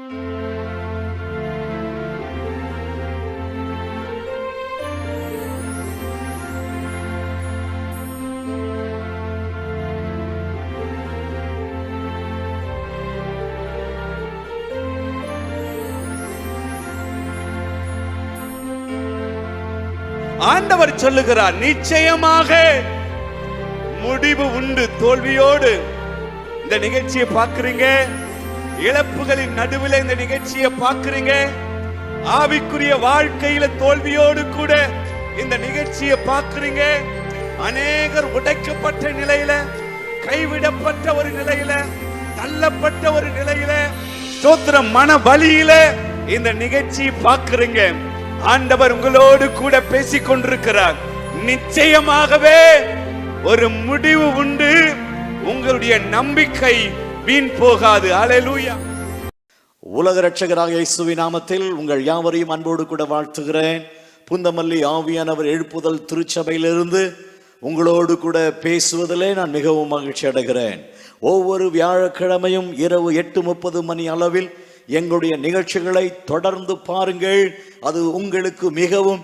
ஆண்டவர் சொல்லுகிறார், நிச்சயமாக முடிவு உண்டு. தோல்வியோடு இந்த நிகழ்ச்சியை பார்க்கிறீங்க, இழப்புகளின் நடுவில் இந்த நிகழ்ச்சியை பார்க்கிறீங்க, ஆவிக்குரிய வாழ்க்கையில தோல்வியோடு கூட இந்த நிகழ்ச்சியை பார்க்கிறீங்க. அநேகர் உடைக்கப்பட்ட நிலையில, கைவிடப்பட்ட ஒரு நிலையில, தள்ளப்பட்ட ஒரு நிலையில, ஸ்தோத்திரம், மன வலியில இந்த நிகழ்ச்சியை பார்க்கிறீங்க. ஆண்டவர் உங்களோடு கூட பேசிக் கொண்டிருக்கிறார். நிச்சயமாகவே ஒரு முடிவு உண்டு. உங்களுடைய நம்பிக்கை வீண் போகாது. அல்லேலூயா. உலக இரட்சகராக இயேசுவின் நாமத்தில் உங்கள் யாவரையும் அன்போடு கூட வாழ்த்துகிறேன். புந்தமல்லி ஆவியானவர் எழுப்புதல் திருச்சபையிலிருந்து உங்களோடு கூட பேசுவதிலே நான் மிகவும் மகிழ்ச்சி அடைகிறேன். ஒவ்வொரு வியாழக்கிழமையும் இரவு 8:30 மணி அளவில் எங்களுடைய நிகழ்ச்சிகளை தொடர்ந்து பாருங்கள். அது உங்களுக்கு மிகவும்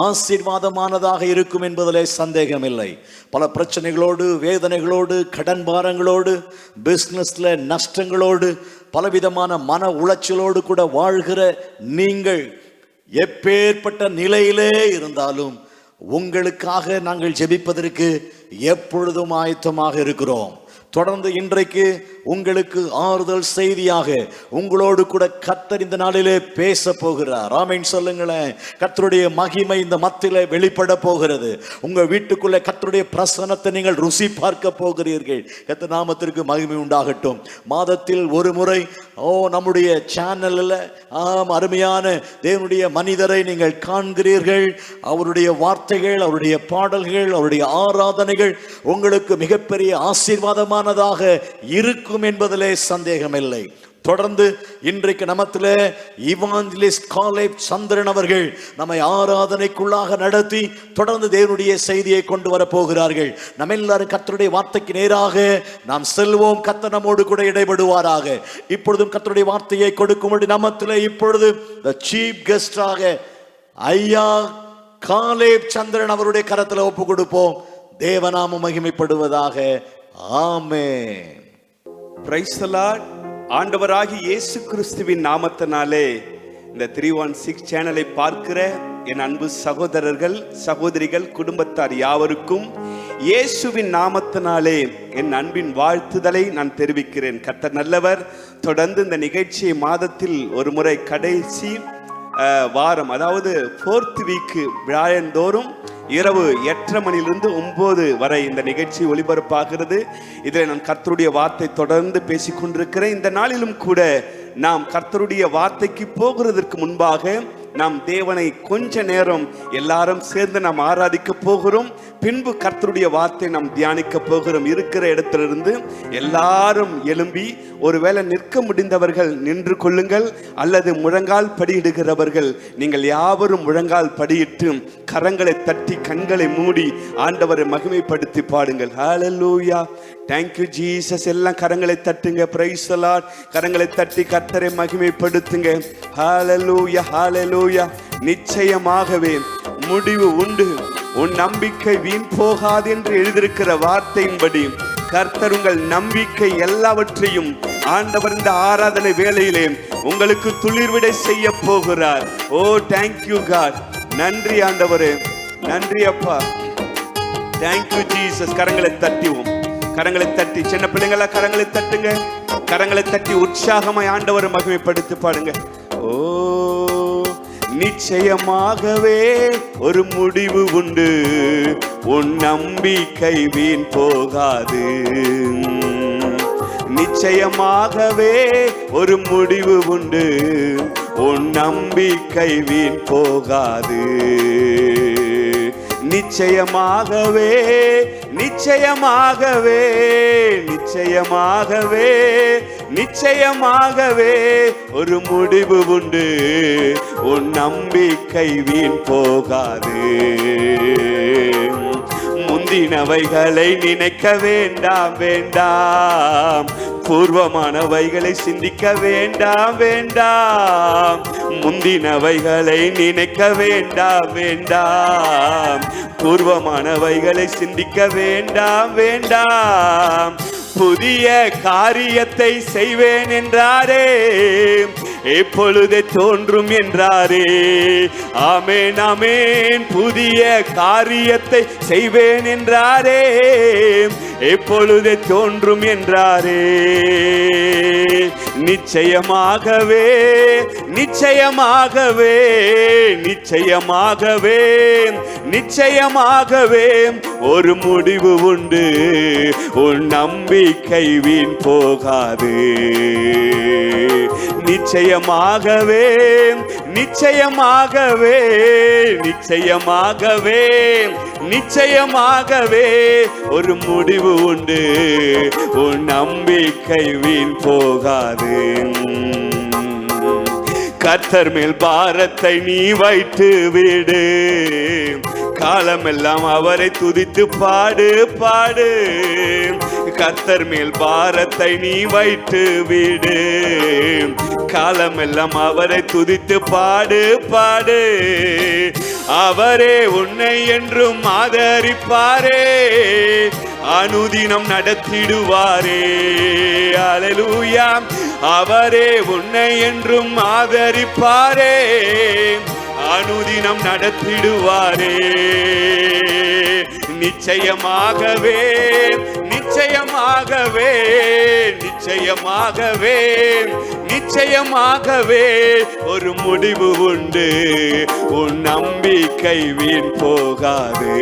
ஆசீர்வாதமானதாக இருக்கும் என்பதிலே சந்தேகமில்லை. பல பிரச்சனைகளோடு, வேதனைகளோடு, கடன் பாரங்களோடு, பிஸ்னஸ்ல நஷ்டங்களோடு, பலவிதமான மன உளைச்சலோடு கூட வாழ்கிற நீங்கள் எப்பேற்பட்ட நிலையிலே இருந்தாலும் உங்களுக்காக நாங்கள் ஜெபிப்பதற்கு எப்பொழுதும் ஆயத்தமாக இருக்கிறோம். தொடர்ந்து இன்றைக்கு உங்களுக்கு ஆறுதல் செய்தியாக உங்களோடு கூட கர்த்தர் இந்த நாளிலே பேச போகிறார். ஆமென் சொல்லுங்களேன். கர்த்தருடைய மகிமை இந்த மத்தியிலே வெளிப்பட போகிறது. உங்க வீட்டுக்குள்ளே கர்த்தருடைய பிரசன்னத்தை நீங்கள் ருசி பார்க்க போகிறீர்கள். கர்த்தர் நாமத்திற்கு மகிமை உண்டாகட்டும். மாதத்தில் ஒரு முறை நம்முடைய சேனலில் அருமையான தேவனுடைய மனிதரை நீங்கள் காண்கிறீர்கள். அவருடைய வார்த்தைகள், அவருடைய பாடல்கள், அவருடைய ஆராதனைகள் உங்களுக்கு மிகப்பெரிய ஆசீர்வாதமானதாக இருக்கும் என்பதிலே சந்தேகமில்லை. தொடர்ந்து இன்றைக்கு நமத்திலே இவாஞ்சலிஸ்ட் காலேப் சந்திரன் அவர்கள் நம்மை ஆராதனைக்குள்ளாக நடத்தி தொடர்ந்து தேவனுடைய செய்தியை கொண்டு வர போகிறார்கள். நம்ம எல்லாரும் கர்த்தருடைய வார்த்தைக்கு நேராக நாம் செல்வோம். கர்த்தர் நம்மோடு கூட இடைபடுவாராக. இப்பொழுதும் கர்த்தருடைய வார்த்தையை கொடுக்கும்படி நமத்திலே இப்பொழுது சீஃப் கெஸ்டாக ஐயா காலேப் சந்திரன் அவருடைய கரத்தில் ஒப்பு கொடுப்போம். தேவநாமம் மகிமைப்படுவதாக. ஆமென். Praise the lord. ஆண்டவராகிய இயேசு கிறிஸ்துவின் நாமத்தினாலே இந்த 316 சேனலை பார்க்கிற என் அன்பு சகோதரர்கள், சகோதரிகள், குடும்பத்தார் யாவருக்கும் இயேசுவின் நாமத்தினாலே என் அன்பின் வாழ்த்துதலை நான் தெரிவிக்கிறேன். கர்த்தர் நல்லவர். தொடர்ந்து இந்த நிகழ்ச்சியை மாதத்தில் ஒரு முறை கடைசி வாரம், அதாவது 4th வீக் வியாழந்தோறும் இரவு 8:30 மணியிலிருந்து 9 வரை இந்த நிகழ்ச்சி ஒளிபரப்பாகிறது. இதில் நான் கர்த்தருடைய வார்த்தை தொடர்ந்து பேசிக்கொண்டிருக்கிறேன். இந்த நாளிலும் கூட நாம் கர்த்தருடைய வார்த்தைக்கு போகிறதற்கு முன்பாக நாம் தேவனை கொஞ்ச நேரம் எல்லாரும் சேர்ந்து நாம் ஆராதிக்க போகிறோம். பின்பு கர்த்தருடைய வார்த்தை நாம் தியானிக்க போகிறோம். இருக்கிற இடத்திலிருந்து எல்லாரும் எழும்பி, ஒருவேளை நிற்க முடிந்தவர்கள் நின்று கொள்ளுங்கள், அல்லது முழங்கால் படியிடுகிறவர்கள் நீங்கள் யாவரும் முழங்கால் படியிட்டு கரங்களை தட்டி கண்களை மூடி ஆண்டவரை மகிமைப்படுத்தி பாடுங்கள். ஹல்லேலூயா. Thank you Jesus. எல்லாம் கரங்களை தட்டுங்க. Praise the Lord. கரங்களை தட்டி கர்த்தரை மகிமைப்படுத்துங்க. ஹல்லேலூயா, ஹல்லேலூயா. நிச்சயமாகவே முடிவு உண்டு. உன் நம்பிக்கை வீண் போகாது என்று எழுதியிருக்கிற வார்த்தையின்படி கர்த்தர் உங்கள் நம்பிக்கை எல்லாவற்றையும் ஆண்டவர் இந்த ஆராதனை வேளையிலே உங்களுக்கு துளிர்விடை செய்ய போகிறார். ஓ தேங்க்யூ காட். நன்றி ஆண்டவரே, நன்றி அப்பா. Thank you Jesus. கரங்களை தட்டிவோம். கரங்களை தட்டி, சின்ன பிள்ளைங்களா கரங்களை தட்டுங்க. கரங்களை தட்டி உற்சாகமாய் ஆண்டவரை மகிமைப்படுத்தி பாடுங்க. ஓ நிச்சயமாகவே ஒரு முடிவு உண்டு. உன் நம்பிக்கை வீண் போகாது. நிச்சயமாகவே ஒரு முடிவு உண்டு. உன் நம்பிக்கை வீண் போகாது. நிச்சயமாகவே, நிச்சயமாகவே, நிச்சயமாகவே, நிச்சயமாகவே ஒரு முடிவு உண்டு. உன் நம்பிக்கை வீண் போகாது. முந்தினவைகளை நினைக்க வேண்டாம் வேண்டாம், பூர்வமானவைகளை சிந்திக்க வேண்டாம் வேண்டாம். முந்தினவைகளை நினைக்க வேண்டாம் வேண்டாம், பூர்வமானவைகளை சிந்திக்க வேண்டாம் வேண்டாம். புதிய காரியத்தை செய்வேன் என்றாரே, எப்பொழுதே தோன்றும் என்றாரே. ஆமென் ஆமென். புதிய காரியத்தை செய்வேன் என்றாரே, எப்பொழுதே தோன்றும் என்றாரே. நிச்சயமாகவே நிச்சயமாகவே நிச்சயமாகவே நிச்சயமாகவே ஒரு முடிவு உண்டு, உன் நம்பிக்கை வீண் போகாது. நிச்சயமாகவே நிச்சயமாகவே நிச்சயமாகவே நிச்சயமாகவே ஒரு முடிவு உண்டு, உன் நம்பிக்கை வீண் போகாது. கர்த்தர் மேல் பாரத்தை நீ வைத்து விடு, காலமெல்லாம் அவரை துதித்து பாடு பாடு. கர்த்தர் மேல் பாரத்தை நீ வைத்து விடு, காலமெல்லாம் அவரை துதித்து பாடு பாடு. அவரே உன்னை என்றும் ஆதரிப்பாரே, அனுதினம் நடத்திடுவாரே. அல்லேலூயா. அவரே உன்னை என்றும் ஆதரிப்பாரே, அனுதினம் நடத்திடுவாரே. நிச்சயமாகவே நிச்சயமாகவே நிச்சயமாகவே நிச்சயமாகவே ஒரு முடிவு உண்டு, உன் நம்பிக்கை வீண் போகாது.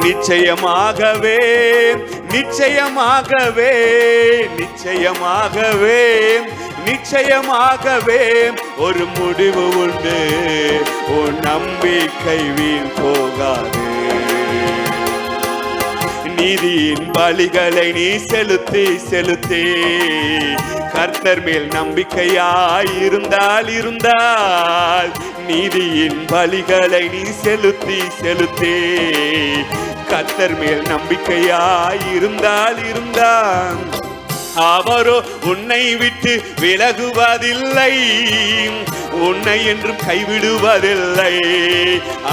நிச்சயமாகவே நிச்சயமாகவே நிச்சயமாகவே நிச்சயமாகவே ஒரு முடிவு உண்டு, உன் நம்பிக்கை வீண் போகாது. நீதியின் பலிகளை நீ செலுத்தி செலுத்தி கர்த்தர் மேல் நம்பிக்கையாய் இருந்தால் இருந்தால், நீதியின் பலிகளை நீ செலுத்தி செலுத்தி கர்த்தர் மேல் நம்பிக்கையாய் இருந்தால் இருந்தால், அவரோ உன்னை விட்டு விலகுவதில்லை, உன்னை என்றும் கைவிடுவதில்லை.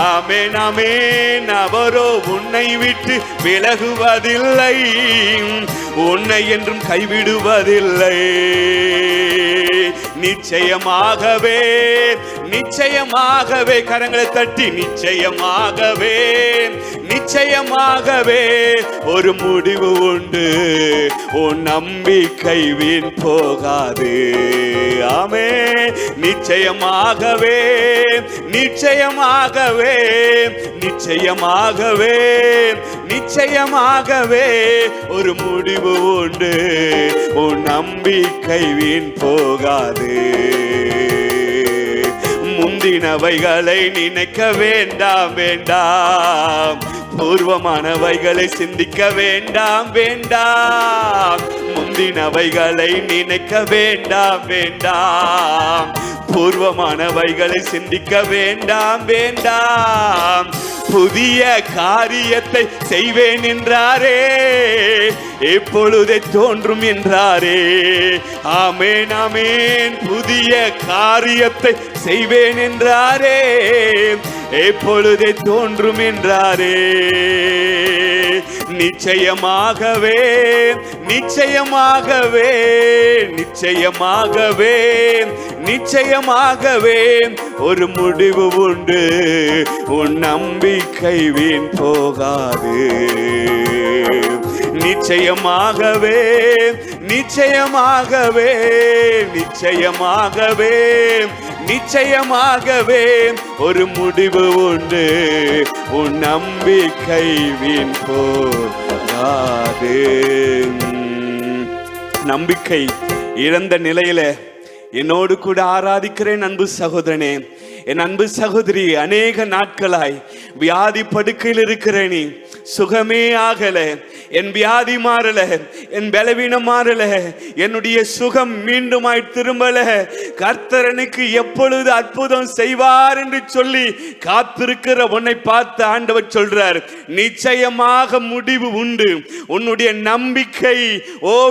ஆமென் ஆமென். அவரோ உன்னை விட்டு விலகுவதில்லை, உன்னை என்றும் கைவிடுவதில்லை. நிச்சயமாகவே நிச்சயமாகவே கரங்களை தட்டி நிச்சயமாகவே நிச்சயமாகவே ஒரு முடிவு உண்டு, உன் நம்பிக்கை வீண் போகாது. ஆமென். நிச்சயமாகவே நிச்சயமாகவே நிச்சயமாகவே நிச்சயமாகவே ஒரு முடிவு உண்டு, உன் நம்பிக்கை வீண் போகாது. முந்தினவைகளை நினைக்க வேண்டாம் வேண்டாம், பூர்வமானவைகளை சிந்திக்க வேண்டாம் வேண்டாம். முந்தினவைகளை நினைக்க வேண்டாம் வேண்டாம், பூர்வமானவைகளை சிந்திக்க வேண்டாம் வேண்டாம். புதிய காரியத்தை செய்வேன் என்றாரே, எப்பொழுதே தோன்றும் என்றாரே. ஆமென் ஆமென். புதிய காரியத்தை செய்வேன் என்றாரே, எப்பொழுதே தோன்றும் என்றாரே. நிச்சயமாகவே நிச்சயமாகவே நிச்சயமாகவே நிச்சயமாகவே ஒரு முடிவு உண்டு, உன் நம்பிக்கை வீண் போகாது. நிச்சயமாகவே நிச்சயமாகவே நிச்சயமாகவே நிச்சயமாகவே ஒரு முடிவு உண்டு, உன் நம்பிக்கை வீண் போகாது. நம்பிக்கை இழந்த நிலையில என்னோடு கூட ஆராதிக்கிறேன் அன்பு சகோதரனே, என் அன்பு சகோதரி, அநேக நாட்களாய் வியாதி படுக்கையில் இருக்கிற நீ, சுகமே ஆகல, என் வியாதி மாறல, என் பலவீனம் மாறல, என்னுடைய சுகம் மீண்டுமாய் திரும்பல. கர்த்தர் எனக்கு எப்பொழுது அற்புதம் செய்வார் என்று சொல்லி காத்திருக்கிற உன்னை பார்த்து ஆண்டவர் சொல்றார், நிச்சயமாக முடிவு உண்டு. உன்னுடைய நம்பிக்கை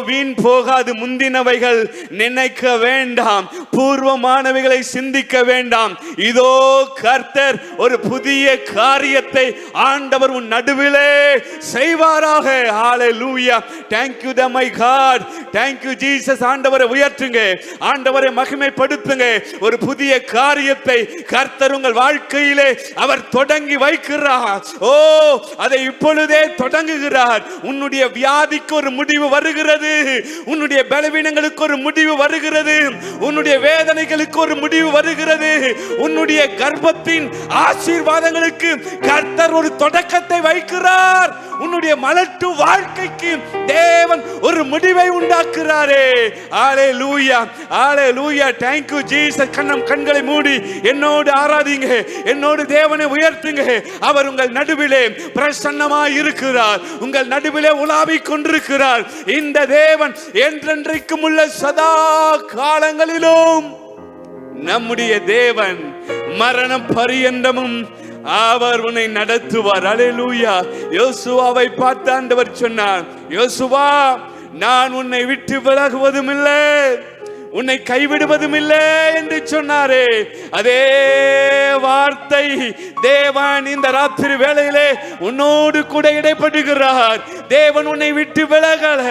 வீண் போகாது. முந்தினவைகள் நினைக்க வேண்டாம், பூர்வமானவைகளை சிந்திக்க வேண்டாம். இதோ கர்த்தர் ஒரு புதிய காரியத்தை ஆண்டவர் உன் நடுவிலே செய்வாராக. ஹalleluya. thank you my god, thank you jesus. ஆண்டவரை உயர்த்துங்க, ஆண்டவரை மகிமைப்படுத்துங்க. ஒரு புதிய காரியத்தை கர்த்தர் உங்கள் வாழ்க்கையிலே அவர் தொடங்கி வைக்கிறார். அதை இப்பொழுதே தொடங்குகிறார். உன்னுடைய வியாதிக்கு ஒரு முடிவு வருகிறது, உன்னுடைய பலவீனங்களுக்கு ஒரு முடிவு வருகிறது, உன்னுடைய வேதனைகளுக்கு ஒரு முடிவு வருகிறது, உன்னுடைய கர்ப்பத்தின் ஆசீர்வாதங்களுக்கு கர்த்தர் ஒரு தொடக்கத்தை வைக்கிறார். உன்னுடைய மலட்டு வாழ்க்கைக்கு தேவன் ஒரு முடிவை உண்டாக்குறாரே. ஹalleluya, ஹalleluya. thank you jesus. கண்களை மூடி என்னோடு ஆராதிங்க, என்னோடு தேவனை உயர்த்துங்க. அவர் உங்கள் நடுவிலே பிரசன்னமாய் இருக்கிறார், உங்கள் நடுவிலே உலாவிக் கொண்டிருக்கிறார். இந்த தேவன் என்றென்றைக்கும் உள்ள சதா காலங்களிலும் நம்முடைய தேவன் மரணம் பரியந்தமும் அவர் உன்னை நடத்துவார். ஹalleluya. யோசுவாவை பார்த்து ஆண்டவர் சொன்னார், யோசுவா, நான் உன்னை விட்டு விலகுவதும் இல்லை, உன்னை கைவிடுவதும் இல்லை என்று சொன்னாரே. அதே வார்த்தை தேவன் இந்த ராத்திரி வேளையிலே உன்னோடு கூட இடைப்படுகிறார். தேவன் உன்னை விட்டு விலகல,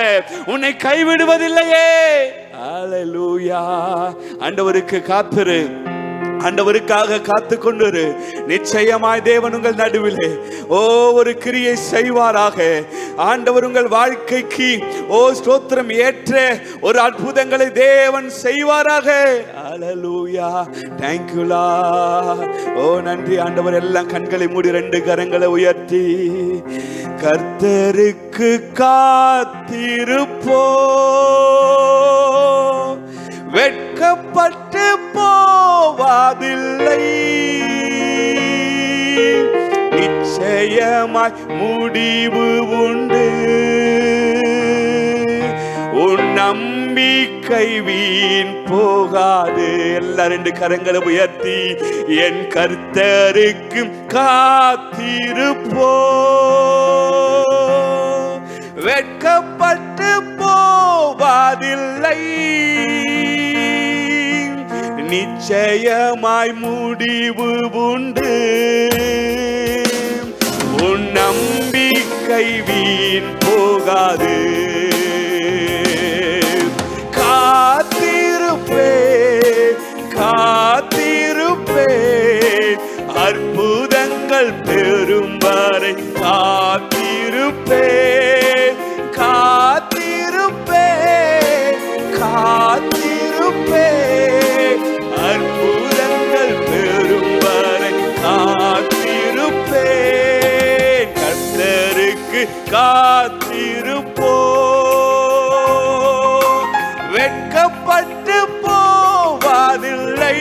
உன்னை கைவிடுவதில்லையே. ஹalleluya. ஆண்டவருக்கு காத்திரு, ஆண்டவருக்காக காத்து கொண்டு நிச்சயமாய் தேவன் உங்கள் நடுவிலே ஒரு கிரியை செய்வாராக. ஆண்டவர் உங்கள் வாழ்க்கைக்கு ஸ்தோத்திரம் ஏற்ற ஒரு அற்புதங்களை தேவன் செய்வாராக. ஹalleluya. thank you lord. நன்றி ஆண்டவர். எல்லாம் கண்களை மூடி 2 கரங்களை உயர்த்தி கர்த்தருக்கு காத்திருப்போ, வெட்கப்பட்டு போவதில்லை, நிச்சயமாய் முடிவு உண்டு. உன் நம்பிக்கை வீண் போகாது. எல்லா 2 கரங்களை உயர்த்தி என் கர்த்தருக்கு காத்திருப்போ, வெட்கப்பட்டு போவதில்லை, நிச்சயமாய் முடிவு உண்டு. உன் நம்பிக்கை வீண் போகாது. காத்திருப்பேன், காத்திருப்பேன், அற்புதங்கள் பெறும் வரை காத்திருப்பேன், காத்திருப்பேன், காத்திருப்பேன், அற்புதங்கள் பெறும் வரை காத்திருப்பேன். கர்த்தருக்கு காத்திருப்போ, வெட்கப்பட்டு போவதில்லை,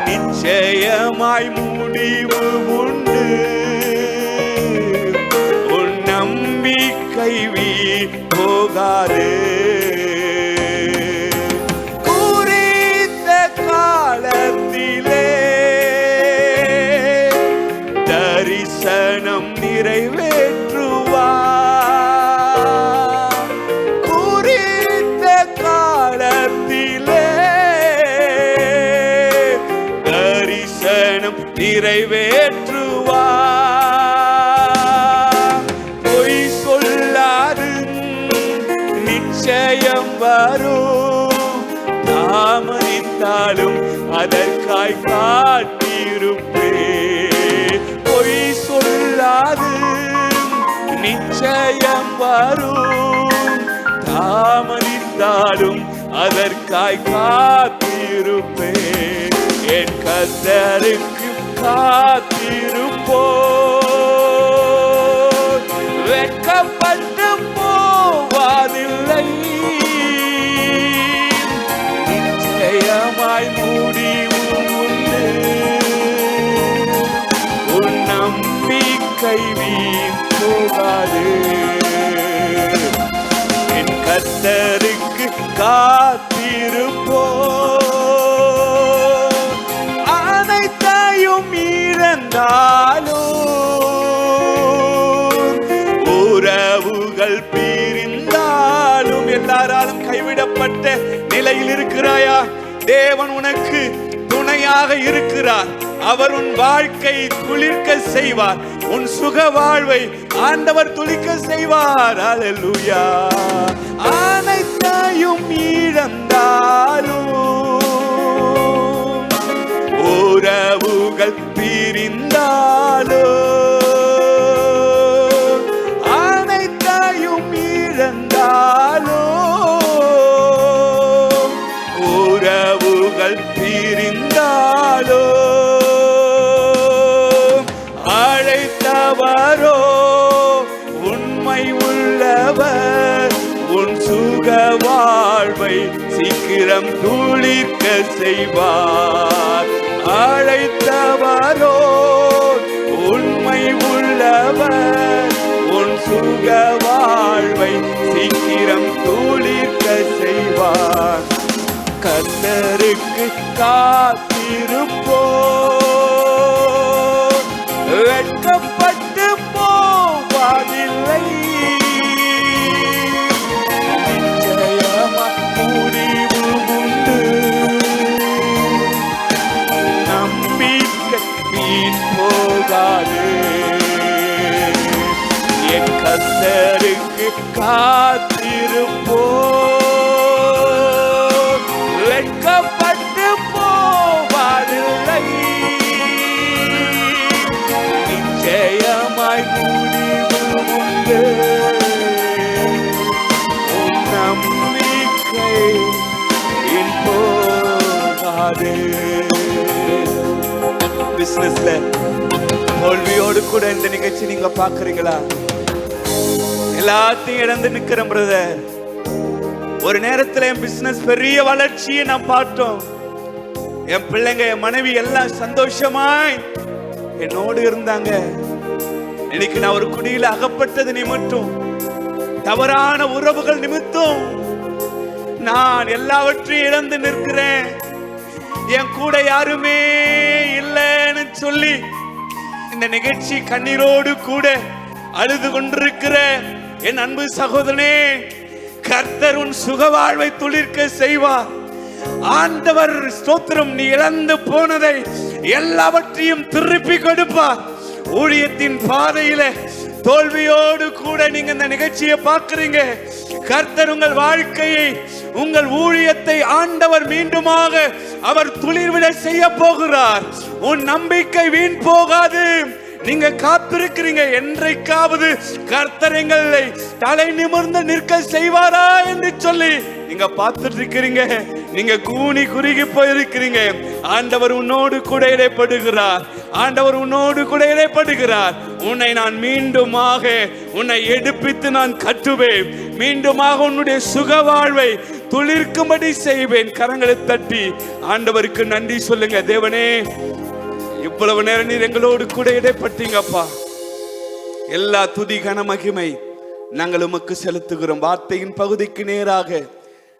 நிச்சயமாய் முடிவு உண்டு. உன் நம்பிக்கை வீண் போகாது. குறித்த காலத்திலே தரிசனம் நிறைவேற்றுவார். குறித்த காலத்திலே தரிசனம் நிறைவேற்றுவார். பொய் சொல்லாது நிச்சயம் வரும், தாமதித்தாலும் அதற்காய் காத்திருப்பேன். பொய் சொல்லாது நிச்சயம் வரும், தாமதித்தாலும் அதற்காய் காத்திருப்பேன். என் கர்த்தருக்கு காத்திருப்போ, வெட்கப்பட்டு போவதில்லை, நிச்சயமாய் முடிவு உண்டு. உன் நம்பி நம்பிக்கை வீண் போகாது. என் கர்த்தருக்கு காத்திருப்போம், அனைத்தையும் இழந்தாலும், உறவுகள் பிரிந்தாலும், எல்லாராலும் கைவிடப்பட்ட நிலையில் இருக்கிறாயா? தேவன் உனக்கு துணையாக இருக்கிறார். அவர் உன் வாழ்க்கை துளிர்க்க செய்வார். உன் சுக வாழ்வை ஆண்டவர் துளிர்க்க செய்வார். அல்லேலூயா. அனைத்தையும் இழந்தாலும், உறவுகள் பிரிந்தாலும், அனைத்தையும் இழந்தாலும், உறவுகள் பிரிந்தாலும், அழைத்தவரோ உண்மை உள்ளவர், உன் சுக வாழ்வை சீக்கிரம் துளிர்க்க செய்வார். அழைத்தவரோ உண்மை உள்ளவர், உன் சுக வாழ்வை சீக்கிரம் துளிர்க்க செய்வார். கர்த்தருக்கு காத்திருப்போம், வெட்கப்பட்டு போவதில்லை. நிச்சயமா முடிவு உண்டு, நம்பிக்கை வீண் போகாது. என் கர்த்தருக்கு காத்திருப்போம், வெட்கப்பட்டு போவதில்லை. நிச்சயமாய் முடிவு உண்டு, உன் நம்பிக்கை வீண் போகாது. பிசினஸ்ல தோல்வியோடு கூட இந்த நிகழ்ச்சி நீங்க பாக்குறீங்களா? எல்லாத்தையும் இழந்து நிக்கிறேன் பிரதர். ஒரு நேரத்துல என் பிசினஸ் பெரிய வளர்ச்சியை நான் பார்த்தோம். என் பிள்ளைங்க, என் மனைவி எல்லாம் சந்தோஷமாய் என்னோடு இருந்தாங்க. இன்னைக்கு நான் ஒரு குடியில அகப்பட்டது நிமித்தம், தவறான உறவுகள் நிமித்தம் நான் எல்லாவற்றையும் இழந்து நிற்கிறேன். என் கூட யாருமே இல்லைன்னு சொல்லி இந்த நிகழ்ச்சி கண்ணீரோடு கூட அழுது கொண்டிருக்கிற என் அன்பு சகோதரனே, கர்த்தர் உன் சுக வாழ்வை துளிர்க்க செய்வார். ஆண்டவர் ஸ்தோத்திரம், நீ இழந்து போனதை எல்லாவற்றையும் திருப்பி கொடுப்பார். ஊழியத்தின் பாதையில தோல்வியோடு கூட நீங்க இந்த நிகழ்ச்சியை பார்க்கிறீங்க. கர்த்தர் உங்கள் வாழ்க்கையை, உங்கள் ஊழியத்தை ஆண்டவர் மீண்டுமாக அவர் துளிர்விட செய்ய போகிறார். உன் நம்பிக்கை வீண் போகாது. நீங்க காத்திருக்கிறீங்க, என்றைக்காவது கர்த்தர் எங்களை தலை நிமிர்ந்து நிற்க செய்வாரா என்று சொல்லி நீங்க பார்த்துட்டு இருக்கிறீங்க. நீங்க கூனி குறுகி போயிருக்கிறீங்க. ஆண்டவர் உன்னோடு கூட இடைப்படுகிறார். ஆண்டவர் உன்னோடு கூட இடைப்படுகிறார். உன்னை நான் மீண்டுமாக உன்னை எடுப்பித்து நான் கட்டுவேன். மீண்டுமாக உன்னுடைய சுக வாழ்வை துளிர்க்கும்படி செய்வேன். கரங்களை தட்டி ஆண்டவருக்கு நன்றி சொல்லுங்க. தேவனே, இவ்வளவு நேரம் நீர் எங்களோடு கூட இடைப்பட்டீங்கப்பா. எல்லா துதி கன மகிமை நாங்கள் உமக்கு செலுத்துகிறோம். வார்த்தையின் பகுதிக்கு நேராக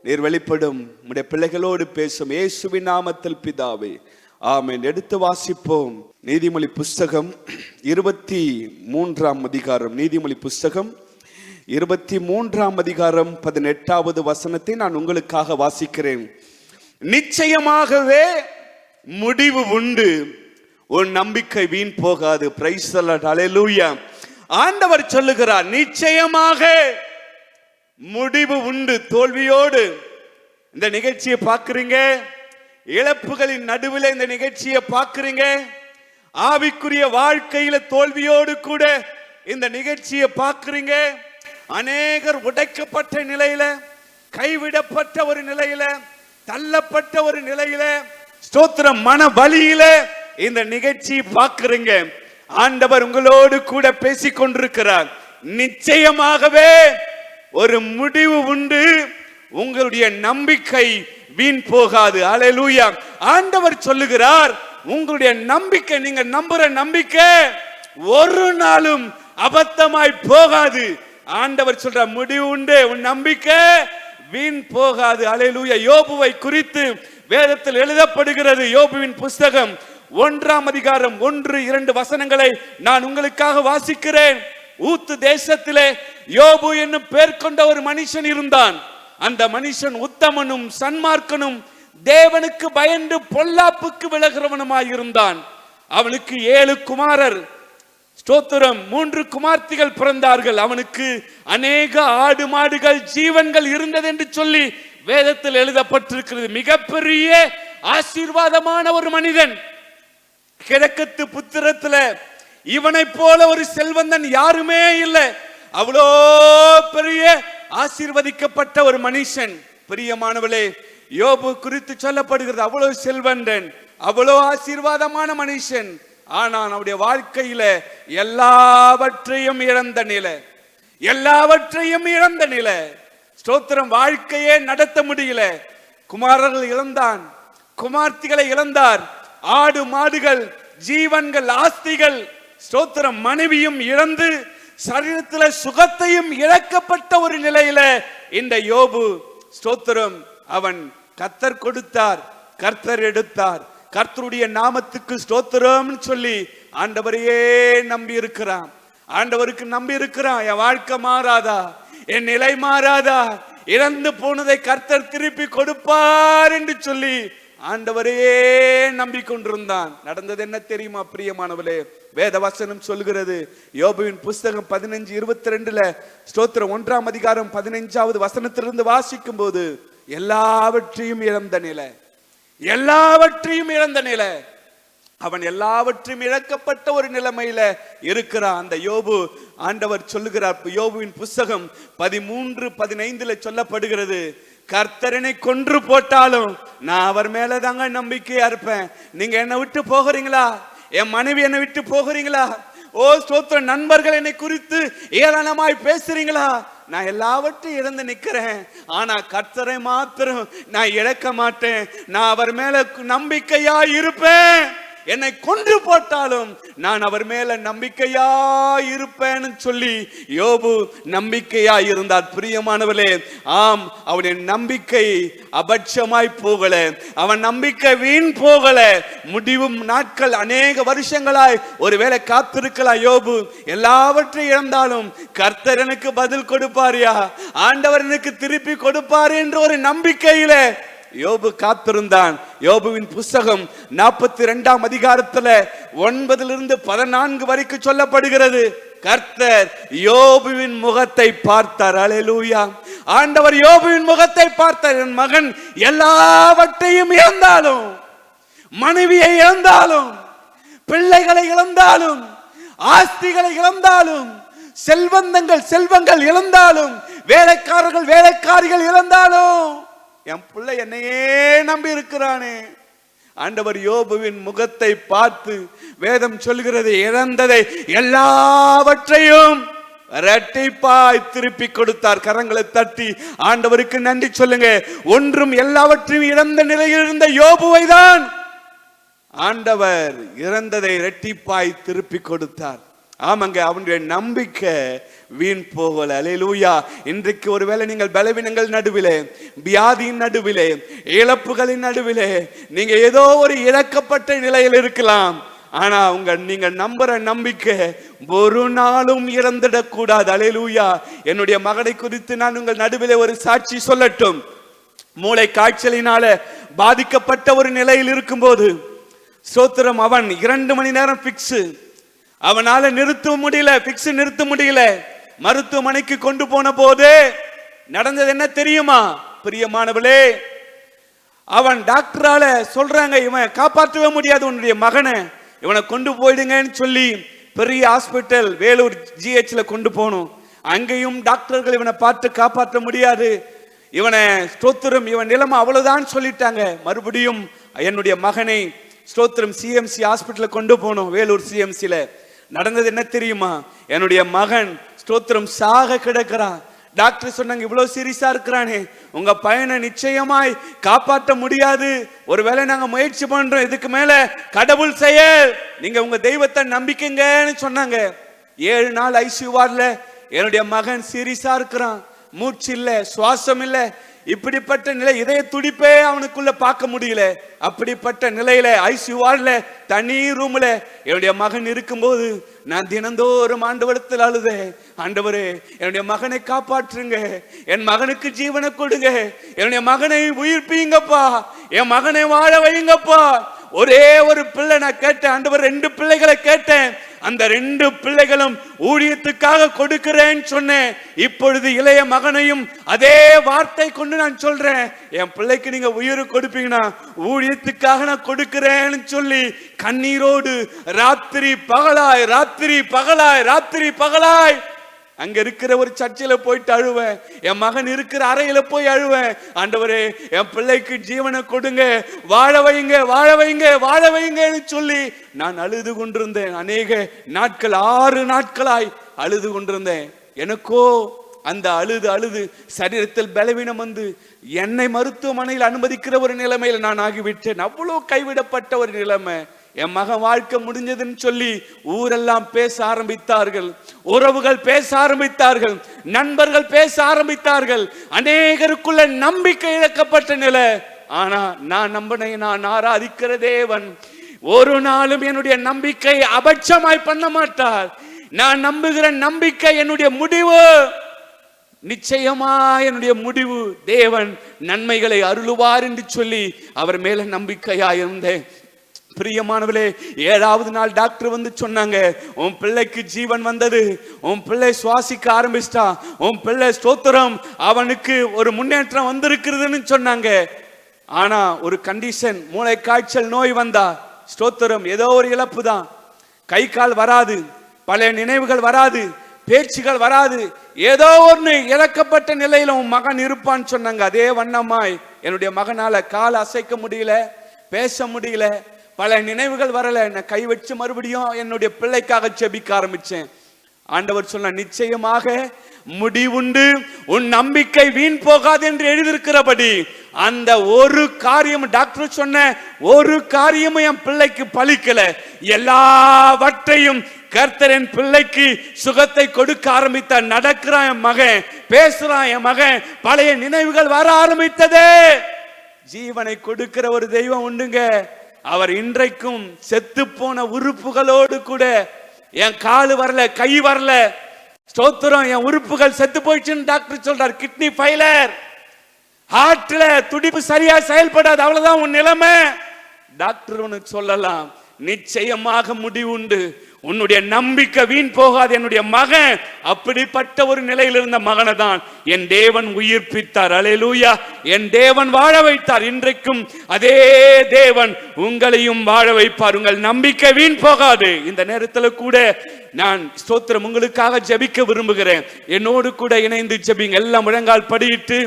நீர் வெளிப்படும் உம்முடைய பிள்ளைகளோடு பேசும் இயேசுவின் நாமத்தில் பிதாவே, ஆமென். எடுத்து வாசிப்போம். நீதிமொழி புஸ்தகம் 23ஆம் அதிகாரம். நீதிமொழி புஸ்தகம் 23ஆம் அதிகாரம் 18வது வசனத்தை நான் உங்களுக்காக வாசிக்கிறேன். நிச்சயமாகவே முடிவு உண்டு, உன் நம்பிக்கை வீண் போகாது. பிரைஸ் தி லார்ட், ஹல்லேலூயா. ஆண்டவர் சொல்லுகிறார், நிச்சயமாக முடிவு உண்டு. தோல்வியோடு இந்த நிகழ்ச்சியை பார்க்கிறீங்க, இழப்புகளின் நடுவில் இந்த நிகழ்ச்சியை பார்க்கிறீங்க, ஆவிக்குரிய வாழ்க்கையில தோல்வியோடு கூட இந்த நிகழ்ச்சியை பார்க்கிறீங்க. அநேகர் உடைக்கப்பட்ட நிலையில, கைவிடப்பட்ட ஒரு நிலையில, தள்ளப்பட்ட ஒரு நிலையில, ஸ்தோத்திரம், மன வலியில இந்த நிகழ்ச்சி பார்க்கிறீங்க. ஆண்டவர் உங்களோடு கூட பேசிக் கொண்டிருக்கிறார். நிச்சயமாகவே ஒரு முடிவு உண்டு, உங்களுடைய நம்பிக்கை வீண் போகாது. ஹல்லேலூயா. ஆண்டவர் சொல்லுகிறார், உங்களுடைய நம்பிக்கை, நீங்க நம்புற நம்பிக்கை ஒரு நாளும் அபத்தமாய் போகாது. ஆண்டவர் சொல்ற முடிவு உண்டு, உன் நம்பிக்கை வீண் போகாது. அல்லேலூயா. யோபுவை குறித்து வேதத்தில் எழுதப்படுகிறது. யோபுவின் புஸ்தகம் 1ஆம் அதிகாரம் 1-2 வசனங்களை நான் உங்களுக்காக வாசிக்கிறேன். ஊத்து தேசத்திலே யோபு என்னும் பெயர் கொண்ட ஒரு மனுஷன் இருந்தான். அந்த மனுஷன் உத்தமனும் சன்மார்க்கனும் தேவனுக்கு பயந்து பொல்லாப்புக்கு விலகிறவனுமாய் இருந்தான். அவனுக்கு 7 குமாரர், ஸ்தோத்திரம், 3 குமார்த்திகள் பிறந்தார்கள். அவனுக்கு அநேக ஆடு மாடுகள் ஜீவன்கள் இருந்தது என்று சொல்லி வேதத்தில் எழுதப்பட்டிருக்கிறது. மிகப்பெரிய ஆசீர்வாதமான ஒரு மனிதன். கிழக்கத்து புத்திரத்துல இவனை போல ஒரு செல்வந்தன் யாருமே இல்லை. அவ்வளோ பெரிய ஆசீர்வதிக்கப்பட்ட ஒரு மனுஷன். பிரியமானவளே, யோபு குறித்து சொல்லப்படுகிறது. அவ்வளவு செல்வந்தன், அவ்வளோ ஆசீர்வாதமான மனுஷன். ஆனால் அவருடைய வாழ்க்கையில எல்லாவற்றையும் இழந்த நிலை, எல்லாவற்றையும் இழந்த நிலை. ஸ்தோத்திரம். வாழ்க்கையே நடத்த முடியல. குமாரர்கள் இழந்தான், குமார்த்திகளை இழந்தார், ஆடு மாடுகள் ஜீவன்கள் ஆஸ்திகள், ஸ்தோத்திரம், மனைவியும் இழந்து சரீரத்தில் சுகத்தையும் இழக்கப்பட்ட ஒரு நிலையில இந்த யோபு, ஸ்தோத்திரம், அவன் கர்த்தர் கொடுத்தார், கர்த்தர் எடுத்தார், கர்த்தருடைய நாமத்துக்கு ஸ்தோத்திரம் சொல்லி ஆண்டவரையே நம்பி இருக்கிறான். ஆண்டவருக்கு நம்பி இருக்கிறான். என் வாழ்க்கை மாறாதா, என் நிலை மாறாதா, இழந்து போனதை கர்த்தர் திருப்பி கொடுப்பார் என்று சொல்லி ஆண்டவரையே நம்பிக்கொண்டிருந்தான். நடந்தது என்ன தெரியுமா பிரியமானவளே? வேத வசனம் சொல்கிறது. யோபுவின் புஸ்தகம் 15:22 ஸ்தோத்திரம் 1ஆம் அதிகாரம் 15வது வசனத்திலிருந்து வாசிக்கும் போது எல்லாவற்றையும் இழந்த நிலை, எல்லாவற்றையும் இழந்த நிலை. அவன் எல்லாவற்றையும் இழக்கப்பட்ட ஒரு நிலைமையில இருக்கிறான். அந்த யோபு, ஆண்டவர் சொல்லுகிறார், யோபுவின் புஸ்தகம் 13:15 சொல்லப்படுகிறது, கர்த்தரனை கொன்று போட்டாலும் நான் அவர் மேலதாங்க நம்பிக்கையா இருப்பேன். நீங்க என்னை விட்டு போகிறீங்களா, என் மனைவி என்னை விட்டு போகிறீங்களா, ஓ ஸ்தோத்திரம், நண்பர்கள் என்னை குறித்து ஏளனமாய் பேசுறீங்களா, நான் எல்லாவற்றையும் இழந்து நிக்கிறேன். ஆனா கர்த்தரை மாத்திரம் நான் இழக்க மாட்டேன். நான் அவர் மேல நம்பிக்கையா இருப்பேன். என்னை கொன்று போட்டாலும் நான் அவர் மேல நம்பிக்கையா இருப்பேன்னு சொல்லி யோபு நம்பிக்கையா இருந்தார். பிரியமானவர்களே, ஆம், அவனுடைய நம்பிக்கை அபட்சமாய் போகல, அவன் நம்பிக்கை வீண் போகல. முடிவும் நாட்கள் அநேக வருஷங்களாய் ஒருவேளை காத்திருக்கலாம். யோபு எல்லாவற்றையும் இழந்தாலும் கர்த்தர் எனக்கு பதில் கொடுப்பாரியா, ஆண்டவர் எனக்கு திருப்பி கொடுப்பாரு என்ற ஒரு நம்பிக்கையில யோபு காத்திருந்தான். யோபுவின் புஸ்தகம் 42ஆம் அதிகாரத்துல 9-14 வரைக்கும் சொல்லப்படுகிறது. கர்த்தர் யோபுவின் முகத்தை பார்த்தார். அல்லேலூயா. ஆண்டவர் யோபுவின் முகத்தை பார்த்தார். என் மகன் எல்லாவற்றையும் இழந்தாலும், மனைவியை இழந்தாலும், பிள்ளைகளை இழந்தாலும், ஆஸ்திகளை இழந்தாலும், செல்வங்கள் இழந்தாலும், வேலைக்காரர்கள் வேலைக்காரிகள் இழந்தாலும், என் பிள்ளை என்னையே நம்பி இருக்கிறானே. ஆண்டவர் யோபுவின் முகத்தை பார்த்து வேதம் சொல்கிறது, இழந்ததை எல்லாவற்றையும் இரட்டிப்பாய் திருப்பி கொடுத்தார். கரங்களை தட்டி ஆண்டவருக்கு நன்றி சொல்லுங்க. ஒன்றும் எல்லாவற்றையும் இழந்த நிலையில் இருந்த யோபுவை தான் ஆண்டவர் இழந்ததை இரட்டிப்பாய் திருப்பி கொடுத்தார். ஆமாங்க, அவனுடைய நம்பிக்கை வீண் போகல. அல்லேலூயா. இன்றைக்கு ஒருவேளை நீங்கள் பலவீனங்கள் நடுவிலே, வியாதியின் நடுவிலே, இழப்புகளின் நடுவிலே நீங்க ஏதோ ஒரு இழக்கப்பட்ட நிலையில் இருக்கலாம். ஆனா நீங்க நம்புற நம்பிக்கை ஒரு நாளும் இறந்துடக்கூடாது. அல்லேலூயா. என்னுடைய மகனை குறித்து நான் உங்கள் நடுவிலே ஒரு சாட்சி சொல்லட்டும். மூளை காய்ச்சலினால பாதிக்கப்பட்ட ஒரு நிலையில் இருக்கும்போது, ஸ்தோத்திரம், அவன் 2 மணி நேரம் பிக்ஸ், அவனால நிறுத்த முடியல. மருத்துவமனைக்கு கொண்டு போன போது நடந்தது என்ன தெரியுமா பிரியமானவளே? அவன் டாக்டரால சொல்றாங்க, இவன் காப்பாற்றவே முடியாது உன்னுடைய மகனை, இவனை கொண்டு போயிடுங்கன்னு சொல்லி பெரிய ஹாஸ்பிட்டல் வேலூர் GHல கொண்டு போகணும். அங்கேயும் டாக்டர்கள் இவனை பார்த்து காப்பாற்ற முடியாது, இவனை ஸ்தோத்திரம், இவன் நிலைமை அவ்வளவுதான் சொல்லிட்டாங்க. மறுபடியும் என்னுடைய மகனை ஸ்தோத்திரம் CMC ஹாஸ்பிட்டல கொண்டு போனோம். வேலூர் CMCல நடந்தது என்ன தெரியுமா? என்னுடைய மகன் ஸ்தோத்திரம் சாக கிடக்கிறான். டாக்டர் சொன்னாங்க, இவ்வளவு சீரியஸா இருக்கிறானே, உங்க பையனை நிச்சயமாய் காப்பாற்ற முடியாது, ஒருவேளை நாங்க முயற்சி பண்றோம், இதுக்கு மேல கடவுள் செயல், நீங்க உங்க தெய்வத்தை நம்பிக்கைங்கன்னு சொன்னாங்க. 7 நாள் ஐசியூ வார்டுல என்னுடைய மகன் சீரியஸா இருக்கிறான், மூச்சு இல்ல, சுவாசம் இல்ல, இப்படிப்பட்ட நிலை, இதய துடிப்பே அவனுக்குள்ள பார்க்க முடியல. அப்படிப்பட்ட நிலையில ஐசியூ வார்டுல தனி ரூம்ல என்னுடைய மகன் இருக்கும்போது நான் தினந்தோறும் ஆண்டவரிடத்தில் அழுதேன், ஆண்டவரே என்னுடைய மகனை காப்பாற்றுங்க, என் மகனுக்கு ஜீவனை கொடுங்க, என்னுடைய மகனை உயிர்ப்பீங்கப்பா, என் மகனை வாழ வைங்கப்பா. ஒரே ஒரு பிள்ளை நான் கேட்டேன், ஆண்டவர் 2 பிள்ளைகளை கேட்டேன், அந்த 2 பிள்ளைகளும் ஊழியத்துக்காக கொடுக்கிறேன்னு சொன்னேன். இப்பொழுது இளைய மகனையும் அதே வார்த்தை கொண்டு நான் சொல்றேன், என் பிள்ளைக்கு நீங்க உயிர் கொடுப்பீங்கன்னா ஊழியத்துக்காக நான் கொடுக்கிறேன்னு சொல்லி கண்ணீரோடு ராத்திரி பகலாய் ராத்திரி பகலாய் ராத்திரி பகலாய் அங்க இருக்கிற ஒரு சர்ச்சில போயிட்டு அழுவேன், என் மகன் இருக்கிற அறையில போய் அழுவேன், ஆண்டவரே என் பிள்ளைக்கு ஜீவனை கொடுங்க, வாழ வைங்க வாழ வைங்க வாழ வைங்கன்னு சொல்லி நான் அழுது கொண்டிருந்தேன். அநேக நாட்கள், 6 நாட்களாய் அழுது கொண்டிருந்தேன். எனக்கோ அந்த அழுது சரீரத்தில் பலவீனம் வந்து என்னை மருத்துவமனையில் அனுமதிக்கிற ஒரு நிலைமையில் நான் ஆகிவிட்டேன். அவ்வளவு கைவிடப்பட்ட ஒரு நிலைமை. என் மகன் வாழ்க்கை முடிஞ்சதுன்னு சொல்லி ஊரெல்லாம் பேச ஆரம்பித்தார்கள், உறவுகள் பேச ஆரம்பித்தார்கள், நண்பர்கள் பேச ஆரம்பித்தார்கள், அநேகருக்குள்ள நம்பிக்கை இழக்கப்பட்ட நிலை. ஆனா நான் நம்பினேன், நான் ஆராதிக்கிற தேவன் ஒரு நாளும் என்னுடைய நம்பிக்கை அபட்சமாய் பண்ண மாட்டார். நான் நம்புகிற நம்பிக்கை என்னுடைய முடிவு, நிச்சயமா என்னுடைய முடிவு தேவன் நன்மைகளை அருளுவார் என்று சொல்லி அவர் மேல நம்பிக்கையாயிருந்தேன். பிரியமானவர்களே, 7வது நாள் டாக்டர் வந்து சொன்னாங்க, உன் பிள்ளைக்கு ஜீவன் வந்தது, உன் பிள்ளை சுவாசிக்க ஆரம்பிச்சிட்டான், உன் பிள்ளை ஸ்தோத்திரம் அவனுக்கு ஒரு முன்னேற்றம் வந்திருக்கிறதுன்னு சொன்னாங்க. ஆனா ஒரு கண்டிஷன், மூளை காய்ச்சல் நோய் வந்தா ஸ்தோத்திரம் ஏதோ ஒரு இழப்பு தான், கை கால் வராது, பழைய நினைவுகள் வராது, பேச்சுகள் வராது, ஏதோ ஒன்று இழக்கப்பட்ட நிலையில உன் மகன் இருப்பான்னு சொன்னாங்க. அதே வண்ணமாய் என்னுடைய மகனால கால் அசைக்க முடியல, பேச முடியல, பல நினைவுகள் வரல. நான் கை வச்சு மறுபடியும் என்னுடைய பிள்ளைக்காக ஜெபிக்க ஆரம்பிச்சேன். ஆண்டவர் சொன்ன, நிச்சயமாக முடிவுண்டு, உன் நம்பிக்கை வீண் போகாது என்று எழுதியிருக்கிறபடி அந்த ஒரு காரியம், டாக்டர் சொன்ன ஒரு காரியமும் என் பிள்ளைக்கு பலிக்கல. எல்லாவற்றையும் கர்த்தர் என் பிள்ளைக்கு சுகத்தை கொடுக்க ஆரம்பித்தார். நடக்கிறான் என் மகன், பேசுறான் என் மகன், பழைய நினைவுகள் வர ஆரம்பித்ததே. ஜீவனை கொடுக்கிற ஒரு தெய்வம் உண்டுங்க. அவர் இன்றைக்கும் செத்து போன உறுப்புகளோடு கூட, என் காலு வரல, கை வரல, ஸ்தோத்திரம், என் உறுப்புகள் செத்து போயிடுச்சுன்னு டாக்டர் சொல்றார். கிட்னி ஃபெயிலியர், ஹார்ட்ல துடிப்பு சரியா செயல்படாது, அவ்வளவுதான் உன் நிலைமை. டாக்டர் உனக்கு சொல்லலாம், நிச்சயமாக முடிவுண்டு, உன்னுடைய நம்பிக்கை வீண் போகாது. என்னுடைய மகன் அப்படிப்பட்ட ஒரு நிலையில் இருந்த மகனை தான் என் தேவன் உயிர்ப்பித்தார். அல்லேலூயா. என் தேவன் வாழ வைத்தார். இன்றைக்கும் அதே தேவன் உங்களையும் வாழ வைப்பார். உங்கள் நம்பிக்கை வீண் போகாது. இந்த நேரத்தில் கூட நான் ஸ்தோத்திரம் உங்களுக்காக ஜெபிக்க விரும்புகிறேன். என்னோடு கூட இணைந்து ஜெபிங்க. எல்லாம் முழங்கால் படியிட்டு,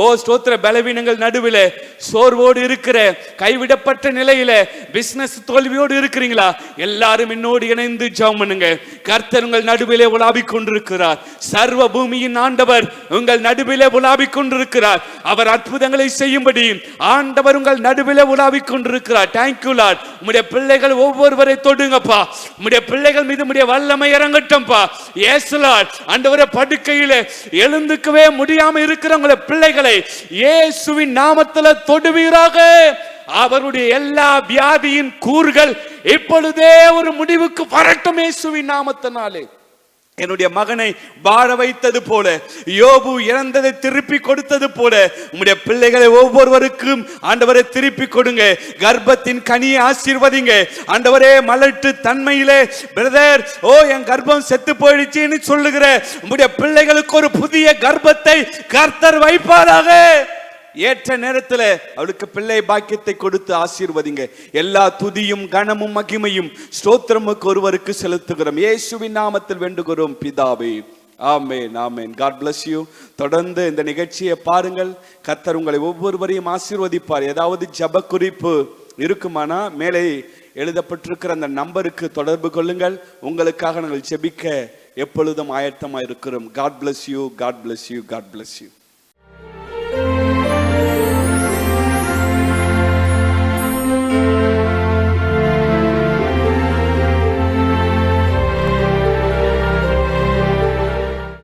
ஓ ஸ்தோத்திர, பலவீனங்கள் நடுவில் சோர்வோடு இருக்கிற, கைவிடப்பட்ட நிலையில பிசினஸ் தோல்வியோடு இருக்கிறீங்களா? எல்லாரும் என்னோடு இணைந்து ஜெபம் பண்ணுங்க. கர்த்தர் உங்கள் நடுவிலே உலாவிக் கொண்டிருக்கிறார். சர்வ பூமியின் ஆண்டவர் உங்கள் நடுவிலே உலாவிக் கொண்டிருக்கிறார். அவர் அற்புதங்களை செய்யும்படி ஆண்டவர் உங்கள் நடுவிலே உலாவிக் கொண்டிருக்கிறார். Thank you Lord. உம்முடைய பிள்ளைகள் ஒவ்வொருவரை தொடுங்கப்பா. உம்முடைய பிள்ளைகள் மீது உம்முடைய வல்லமை இறங்கட்டும்பா. S Lord. ஆண்டவரே, படுக்கையிலே எழுந்துக்கவே முடியாம இருக்கிறவங்கள பிள்ளைகளை இயேசுவின் நாமத்தில் தொடுவீராக. அவருடைய எல்லா வியாதியின் கூறுகள் இப்பொழுதே ஒரு முடிவுக்கு வரட்டும் இயேசுவின் நாமத்தினாலே. என்னுடைய மகனை வாழ வைத்தது போல, யோபு இறந்ததை திருப்பி கொடுத்தது போல, உம்முடைய பிள்ளைகளை ஒவ்வொருவருக்கும் ஆண்டவரை திருப்பி கொடுங்க. கர்ப்பத்தின் கனியை ஆசீர்வதிங்க ஆண்டவரே. மலட்டு தன்மையிலே பிரதர், ஓ என் கர்ப்பம் செத்து போயிடுச்சுன்னு சொல்லுகிற உம்முடைய பிள்ளைகளுக்கு ஒரு புதிய கர்ப்பத்தை கர்த்தர் வைப்பாராக. ஏற்ற நேரத்தில் அவளுக்கு பிள்ளை பாக்கியத்தை கொடுத்து ஆசீர்வதிங்க. எல்லா துதியும் கனமும் மகிமையும் ஸ்தோத்திரமுக்கு ஒருவருக்கு செலுத்துகிறோம். இயேசுவின் நாமத்தில் வேண்டுகிறோம் பிதாவே. ஆமென், ஆமென். God bless you. தொடர்ந்து இந்த நிகழ்ச்சியை பாருங்கள். கர்த்தர் உங்களை ஒவ்வொருவரையும் ஆசீர்வதிப்பார். ஏதாவது ஜெப குறிப்பு இருக்குமானா மேலே எழுதப்பட்டிருக்கிற அந்த நம்பருக்கு தொடர்பு கொள்ளுங்கள். உங்களுக்காக நாங்கள் ஜெபிக்க எப்பொழுதும் ஆயத்தமாக இருக்கிறோம். God bless you, God bless you, God bless you.